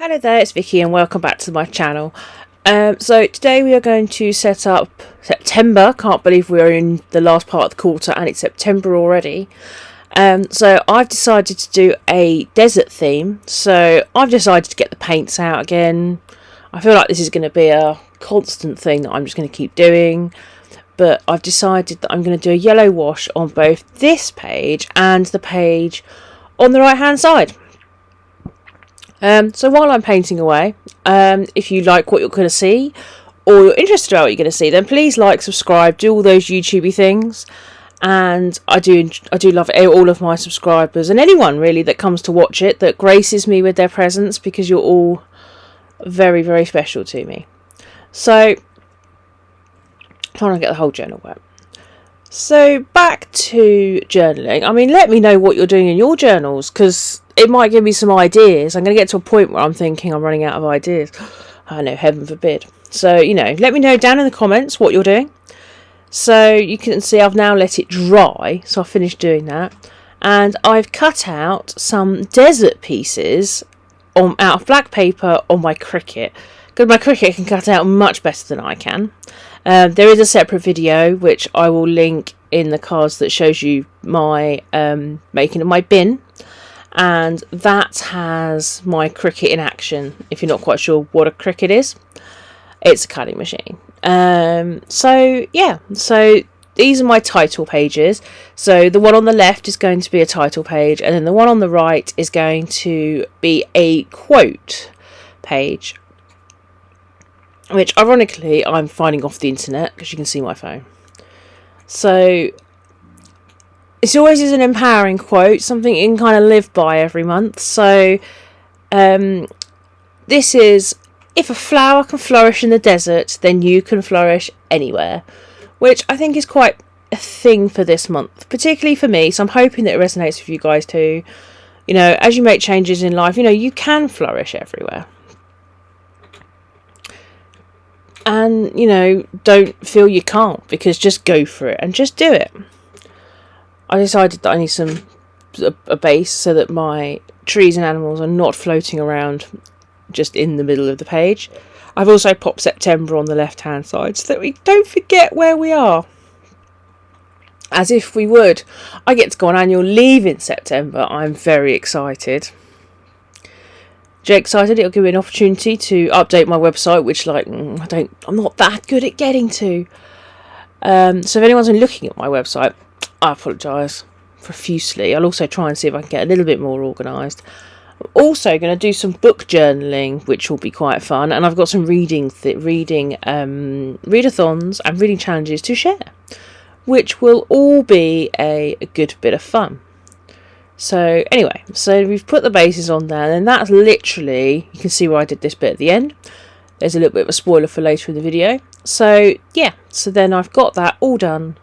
Hello there, it's Vicky and welcome back to my channel. So today we are going to set up September. Can't believe we're in the last part of the quarter and it's September already. So I've decided to do a desert theme. So I've decided to get the paints out again. I feel like this is going to be a constant thing that I'm just going to keep doing. But I've decided that I'm going to do a yellow wash on both this page and the page on the right hand side. So while I'm painting away, if you like what you're going to see, or you're interested about what you're going to see, then please like, subscribe, do all those YouTubey things. And I do love all of my subscribers and anyone really that comes to watch it, that graces me with their presence, because you're all very, very special to me. So, trying to get the whole journal wet. So back to journaling. I mean, let me know what you're doing in your journals, because it might give me some ideas. I'm going to get to a point where I'm thinking I'm running out of ideas. I know, heaven forbid. So, let me know down in the comments what you're doing. So you can see I've now let it dry. So I've finished doing that. And I've cut out some desert pieces out of black paper on my Cricut. Because my Cricut can cut out much better than I can. There is a separate video which I will link in the cards that shows you my making of my bin. And that has my Cricut in action, if you're not quite sure what a Cricut is. It's a cutting machine. So these are my title pages. So the one on the left is going to be a title page, and then the one on the right is going to be a quote page, which ironically I'm finding off the internet, because you can see my phone. So it's always an empowering quote, something you can kind of live by every month. So this is, if a flower can flourish in the desert, then you can flourish anywhere, which I think is quite a thing for this month, particularly for me. So I'm hoping that it resonates with you guys too. As you make changes in life, you can flourish everywhere. And, don't feel you can't, because just go for it and just do it. I decided that I need a base so that my trees and animals are not floating around just in the middle of the page. I've also popped September on the left hand side so that we don't forget where we are. As if we would. I get to go on annual leave in September. I'm very excited. Jay excited. It'll give me an opportunity to update my website, which I'm not that good at getting to. So if anyone's been looking at my website, I apologise profusely. I'll also try and see if I can get a little bit more organised. I'm also going to do some book journaling, which will be quite fun, and I've got some reading readathons and reading challenges to share, which will all be a good bit of fun. So anyway, so we've put the bases on there, and that's literally, you can see where I did this bit at the end. There's a little bit of a spoiler for later in the video. So yeah, so then I've got that all done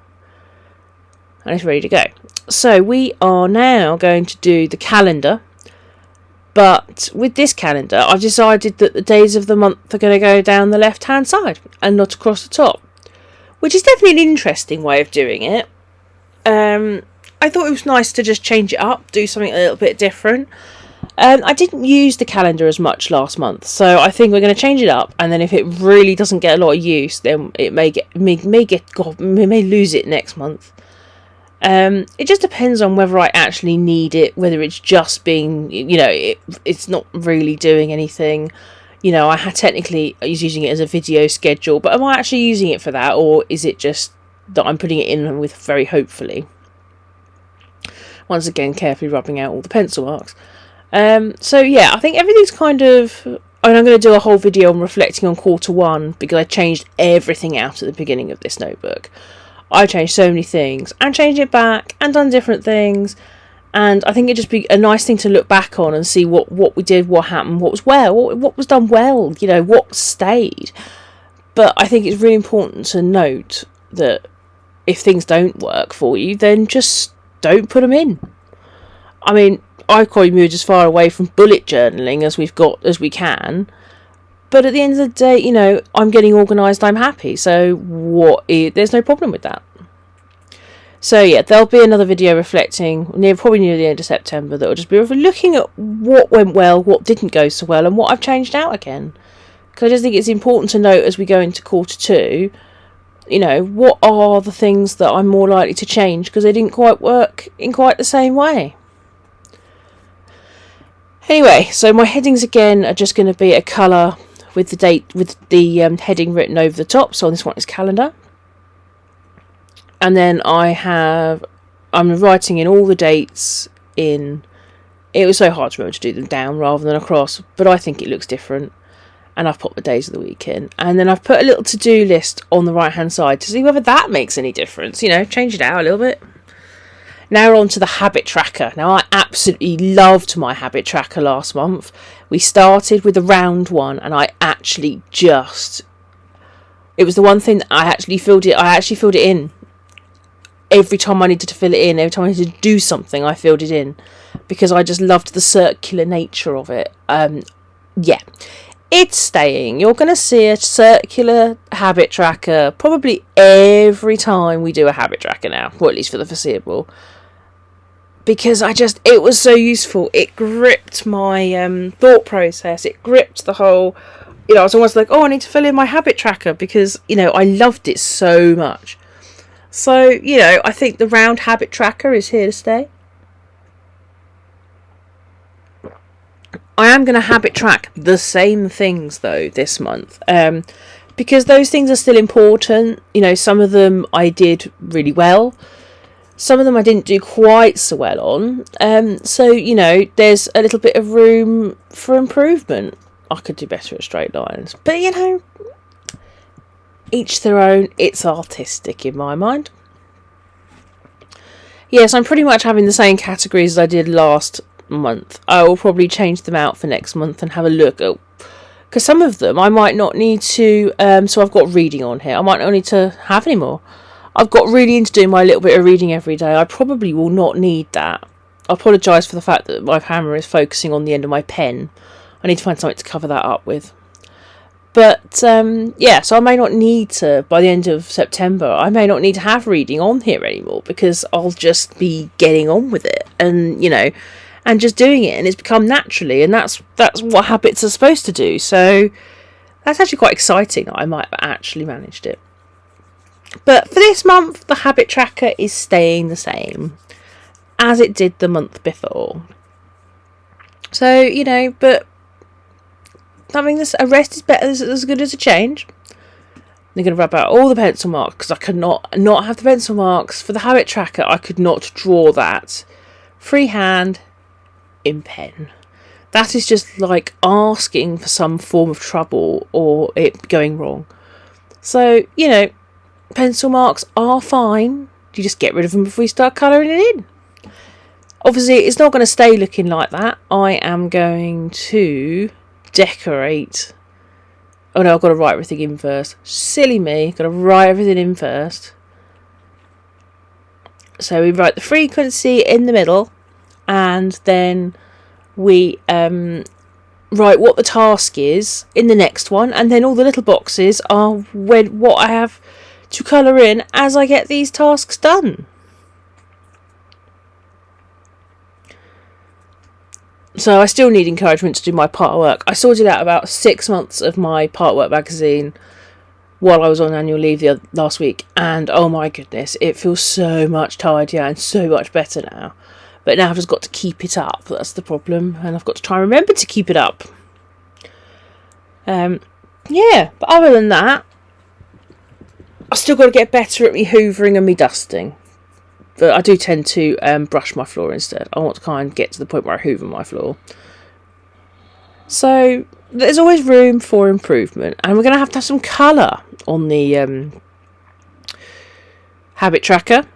and it's ready to go. So we are now going to do the calendar, but with this calendar I've decided that the days of the month are going to go down the left hand side and not across the top, which is definitely an interesting way of doing it. I thought it was nice to just change it up, do something a little bit different. I didn't use the calendar as much last month, so I think we're going to change it up, and then if it really doesn't get a lot of use, then it may lose it next month. It just depends on whether I actually need it, whether it's just being, it's not really doing anything. I was using it as a video schedule, but am I actually using it for that, or is it just that I'm putting it in with very hopefully? Once again, carefully rubbing out all the pencil marks. So yeah, I think everything's kind of... I'm going to do a whole video on reflecting on quarter one, because I changed everything out at the beginning of this notebook. I changed so many things, and changed it back, and done different things. And I think it'd just be a nice thing to look back on and see what we did, what happened, what was what was done well, what stayed. But I think it's really important to note that if things don't work for you, then just don't put them in. I mean, I've probably moved as far away from bullet journaling as we can. But at the end of the day, I'm getting organised, I'm happy. So there's no problem with that. So yeah, there'll be another video reflecting probably near the end of September that will just be looking at what went well, what didn't go so well, and what I've changed out again. Because I just think it's important to note as we go into quarter two, what are the things that I'm more likely to change because they didn't quite work in quite the same way. Anyway, so my headings again are just going to be a colour with the date, with the heading written over the top. So on this one is calendar. And then I'm writing in all the dates in, it was so hard to remember to do them down rather than across, but I think it looks different. And I've put the days of the week in. And then I've put a little to-do list on the right-hand side to see whether that makes any difference. Change it out a little bit. Now we're on to the habit tracker. Now, I absolutely loved my habit tracker last month. We started with a round one, and I actually it was the one thing that I actually filled it in. Every time I needed to fill it in, every time I needed to do something, I filled it in. Because I just loved the circular nature of it. Yeah. It's staying. You're going to see a circular habit tracker probably every time we do a habit tracker now, or at least for the foreseeable. Because it was so useful. It gripped my thought process. It gripped the whole, I was almost like, I need to fill in my habit tracker because, I loved it so much. So, I think the round habit tracker is here to stay. I am going to habit track the same things though this month, because those things are still important. Some of them I did really well, some of them I didn't do quite so well on. So there's a little bit of room for improvement. I could do better at straight lines, but each their own. It's artistic in my mind. Yes, I'm pretty much having the same categories as I did last month. I will probably change them out for next month and have a look at, because some of them I might not need to, so I've got reading on here, I might not need to have any more. I've got really into doing my little bit of reading every day. I probably will not need that. I apologise for the fact that my hammer is focusing on the end of my pen. I need to find something to cover that up with. But so I may not need to, by the end of September, I may not need to have reading on here anymore, because I'll just be getting on with it and and just doing it, and it's become naturally, and that's what habits are supposed to do. So that's actually quite exciting that I might have actually managed it. But for this month, the habit tracker is staying the same as it did the month before. So, but having a rest is better as good as a change. I'm going to rub out all the pencil marks, because I could not have the pencil marks for the habit tracker. I could not draw that freehand in pen. That is just like asking for some form of trouble or it going wrong. So, pencil marks are fine. You just get rid of them before you start colouring it in. Obviously, it's not going to stay looking like that. I am going to decorate. Oh no, I've got to write everything in first. Silly me, got to write everything in first. So we write the frequency in the middle, and then we write what the task is in the next one, and then all the little boxes are what I have to colour in as I get these tasks done. So I still need encouragement to do my part work. I sorted out about 6 months of my part work magazine while I was on annual leave last week, and oh my goodness, it feels so much tidier and so much better now. But now I've just got to keep it up. That's the problem, and I've got to try and remember to keep it up. But other than that, I've still got to get better at me hoovering and me dusting. But I do tend to brush my floor instead. I want to kind of get to the point where I hoover my floor. So there's always room for improvement, and we're going to have some colour on the habit tracker,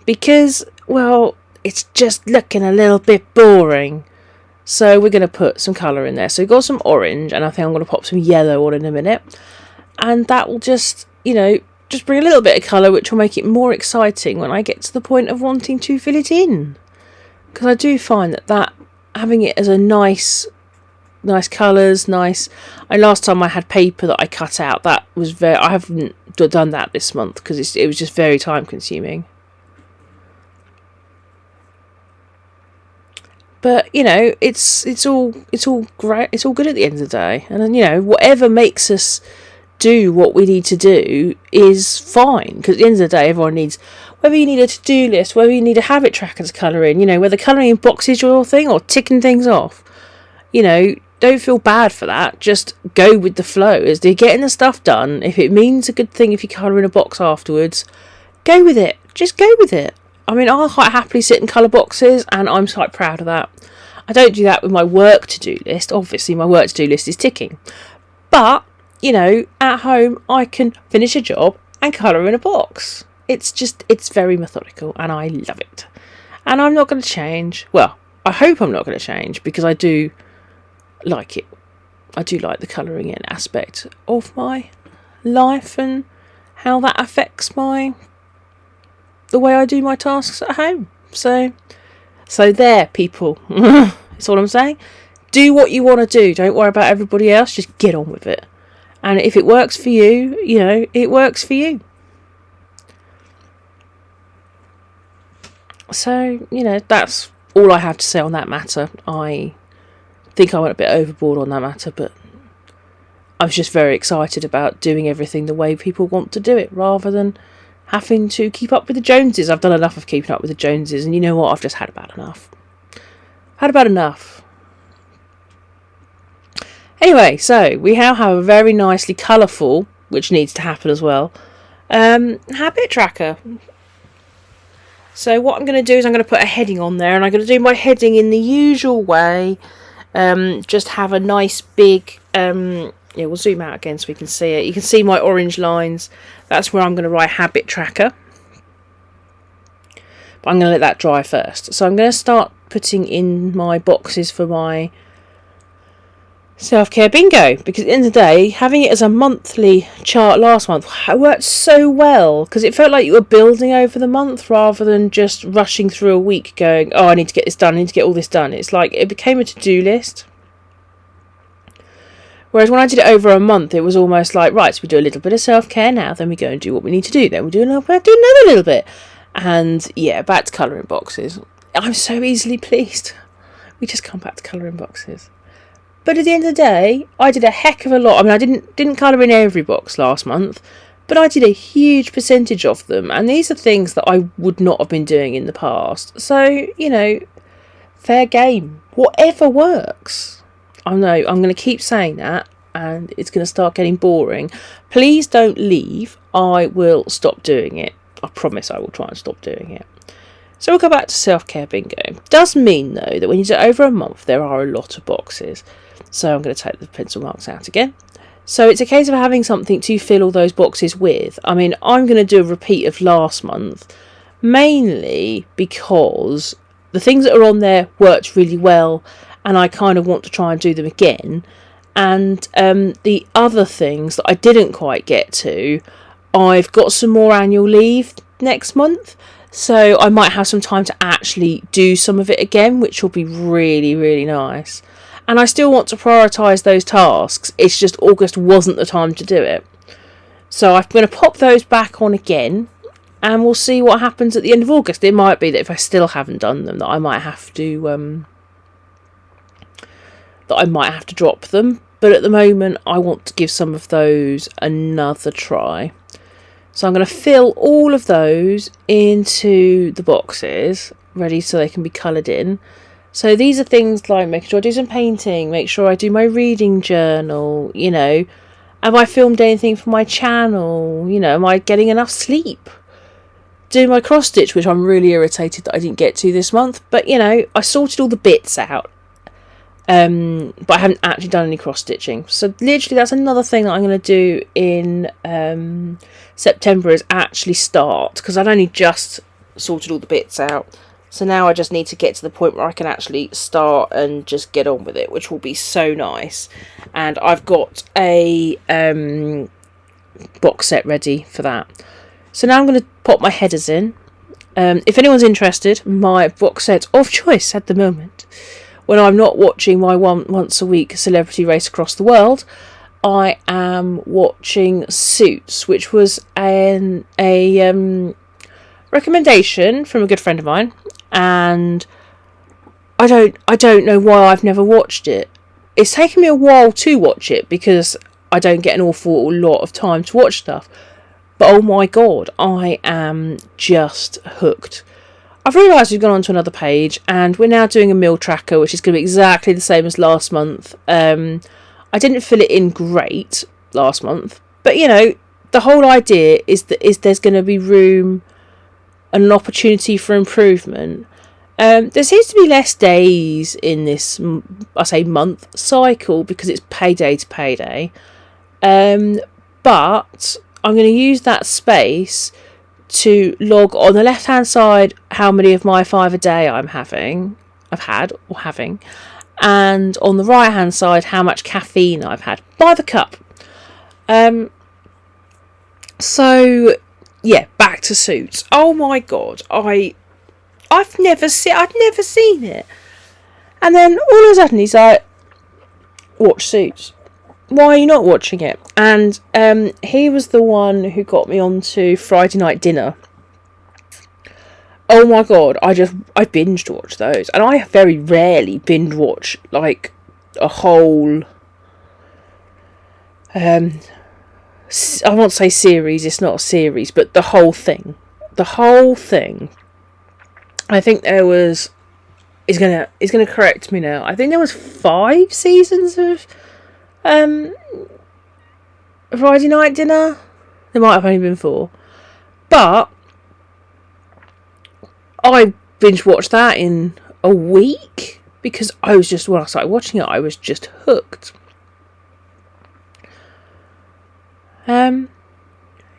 because, well, it's just looking a little bit boring. So we're going to put some colour in there. So we've got some orange, and I think I'm going to pop some yellow on in a minute, and that will just bring a little bit of colour, which will make it more exciting when I get to the point of wanting to fill it in. Because I do find that having it as a nice colours, nice. Last time I had paper that I cut out. That was I haven't done that this month because it was just very time consuming. But it's all great. It's all good at the end of the day, and then whatever makes us do what we need to do is fine. Because at the end of the day, everyone needs, whether you need a to-do list, whether you need a habit tracker to colour in, whether colouring in boxes your thing or ticking things off. Don't feel bad for that. Just go with the flow. As they're getting the stuff done, if it means a good thing if you colour in a box afterwards, go with it. Just go with it. I mean, I'll quite happily sit and colour boxes, and I'm quite proud of that. I don't do that with my work to-do list. Obviously, my work to-do list is ticking. But, at home, I can finish a job and colour in a box. It's very methodical, and I love it. And I'm not going to change. Well, I hope I'm not going to change, because I do like it. I do like the colouring in aspect of my life and how that affects the way I do my tasks at home. So there, people. That's all I'm saying. Do what you want to do. Don't worry about everybody else. Just get on with it. And if it works for you, it works for you. So, that's all I have to say on that matter. I think I went a bit overboard on that matter, but I was just very excited about doing everything the way people want to do it, rather than having to keep up with the Joneses. I've done enough of keeping up with the Joneses, and you know what? I've just had about enough. Anyway, so we now have a very nicely colourful, which needs to happen as well, habit tracker. So what I'm going to do is I'm going to put a heading on there, and I'm going to do my heading in the usual way. Just have a nice big, we'll zoom out again so we can see it. You can see my orange lines. That's where I'm going to write habit tracker. But I'm going to let that dry first. So I'm going to start putting in my boxes for my self-care bingo, because at the end of the day, having it as a monthly chart last month worked so well, because it felt like you were building over the month rather than just rushing through a week going, I need to get this done, I need to get all this done. It's like it became a to-do list. Whereas when I did it over a month, it was almost like, right, so we do a little bit of self-care now, then we go and do what we need to do, then we do another little bit. And yeah, back to colouring boxes. I'm so easily pleased. We just come back to colouring boxes. But at the end of the day, I did a heck of a lot. I mean, I didn't colour in every box last month, but I did a huge percentage of them. And these are things that I would not have been doing in the past. So, fair game. Whatever works. I know, I'm going to keep saying that, and it's going to start getting boring. Please don't leave. I will stop doing it. I promise I will try and stop doing it. So we'll go back to self-care bingo. Does mean, though, that when you do it over a month, there are a lot of boxes. So I'm going to take the pencil marks out again. So it's a case of having something to fill all those boxes with. I mean, I'm going to do a repeat of last month, mainly because the things that are on there worked really well, and I kind of want to try and do them again. And the other things that I didn't quite get to, I've got some more annual leave next month. So I might have some time to actually do some of it again, which will be really, really nice. And I still want to prioritise those tasks. It's just August wasn't the time to do it. So I'm going to pop those back on again, and we'll see what happens at the end of August. It might be that if I still haven't done them, that I might have to drop them. But at the moment, I want to give some of those another try. So I'm going to fill all of those into the boxes, ready so they can be coloured in. So these are things like making sure I do some painting, make sure I do my reading journal, have I filmed anything for my channel, am I getting enough sleep? Do my cross stitch, which I'm really irritated that I didn't get to this month, but I sorted all the bits out. But I haven't actually done any cross stitching. So literally that's another thing that I'm going to do in September, is actually start, because I'd only just sorted all the bits out. So now I just need to get to the point where I can actually start and just get on with it, which will be so nice. And I've got a box set ready for that. So now I'm going to pop my headers in. If anyone's interested, my box set of choice at the moment, when I'm not watching my once a week celebrity race across the world, I am watching Suits, which was a recommendation from a good friend of mine, and I don't know why I've never watched it. It's taken me a while to watch it because I don't get an awful lot of time to watch stuff. But oh my god, I am just hooked. I've realised we've gone on to another page and we're now doing a meal tracker, which is going to be exactly the same as last month. I didn't fill it in great last month, but you know, the whole idea is that there's going to be room and an opportunity for improvement. There seems to be less days in this, I say month cycle because it's payday to payday. But I'm going to use that space to log on the left hand side how many of my 5 a day I've had, and on the right hand side how much caffeine I've had by the cup. So yeah, back to Suits. Oh my god, I'd never seen it. And then all of a sudden he's like, watch Suits. Why are you not watching it? And he was the one who got me onto Friday Night Dinner. Oh my god, I binge watch those. And I very rarely binge watch like a whole I won't say series, it's not a series, but the whole thing. I think there was he's gonna correct me now. I think there was 5 seasons of Friday Night Dinner. There might have only been 4. But I binge watched that in a week because I was just, when I started watching it, I was just hooked.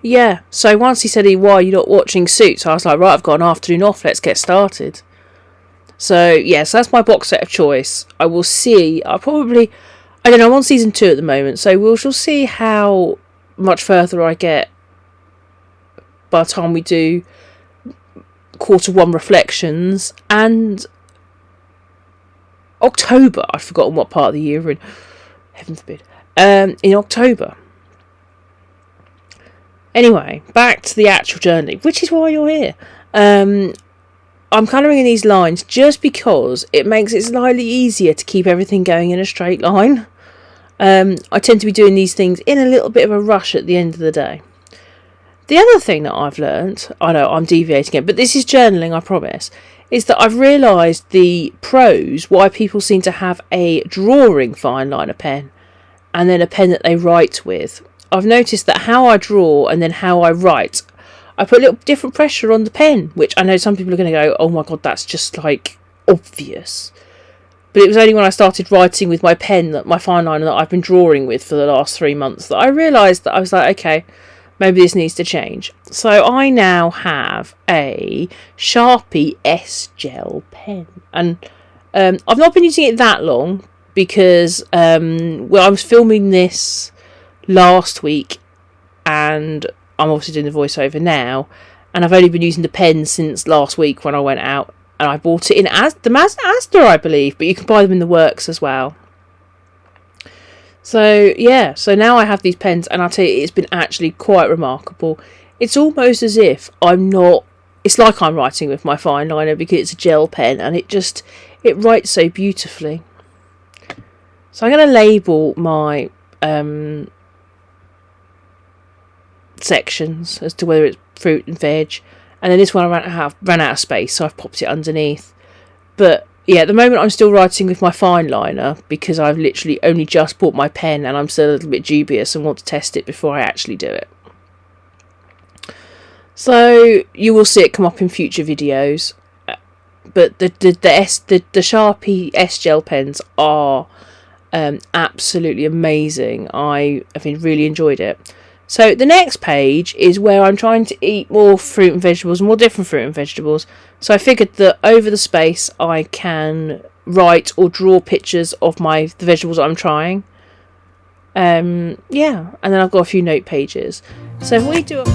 Yeah, so once he said, why are you not watching Suits? I was like, right, I've got an afternoon off, let's get started. So, yes, that's my box set of choice. I will see, I don't know, I'm on season 2 at the moment, so we shall see how much further I get by the time we do quarter 1 reflections and October. I've forgotten what part of the year we're in. Heaven forbid. In October. Anyway, back to the actual journey, which is why you're here. I'm colouring in these lines just because it makes it slightly easier to keep everything going in a straight line. I tend to be doing these things in a little bit of a rush at the end of the day. The other thing that I've learnt, I know I'm deviating again, but this is journaling, I promise, is that I've realised the pros, why people seem to have a drawing fine liner pen and then a pen that they write with. I've noticed that how I draw and then how I write, I put a little different pressure on the pen, which I know some people are going to go, oh my god, that's just like obvious. But it was only when I started writing with my pen, that my fine liner that I've been drawing with for the last 3 months, that I realised that I was like, okay, maybe this needs to change. So I now have a Sharpie S Gel pen. And I've not been using it that long because I was filming this last week and I'm obviously doing the voiceover now, and I've only been using the pen since last week when I went out and I bought it in the Asda, I believe, but you can buy them in the works as well. So yeah, so now I have these pens and I'll tell you, it's been actually quite remarkable. It's almost as if it's like I'm writing with my fine liner because it's a gel pen and it writes so beautifully. So I'm going to label my sections as to whether it's fruit and veg, and then this one I ran out of space, so I've popped it underneath. But yeah, at the moment I'm still writing with my fine liner because I've literally only just bought my pen and I'm still a little bit dubious and want to test it before I actually do it. So you will see it come up in future videos, but the Sharpie S Gel pens are absolutely amazing. I have really enjoyed it. So the next page is where I'm trying to eat more fruit and vegetables, more different fruit and vegetables. So I figured that over the space I can write or draw pictures of the vegetables that I'm trying. Yeah, and then I've got a few note pages. So if we do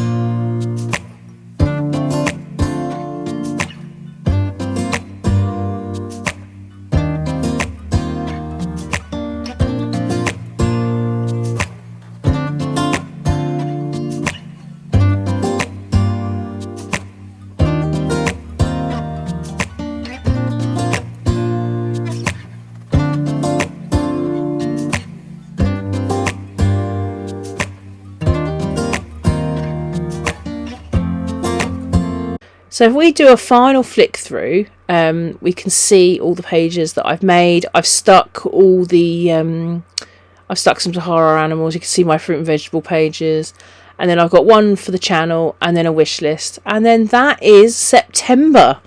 So if we do a final flick through, we can see all the pages that I've made. I've stuck all the I've stuck some Sahara animals. You can see my fruit and vegetable pages. And then I've got one for the channel and then a wish list. And then that is September.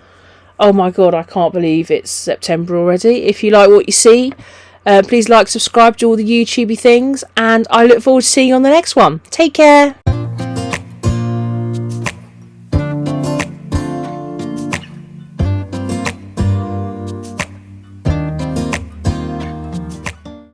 Oh my God, I can't believe it's September already. If you like what you see, please like, subscribe, do all the YouTubey things. And I look forward to seeing you on the next one. Take care.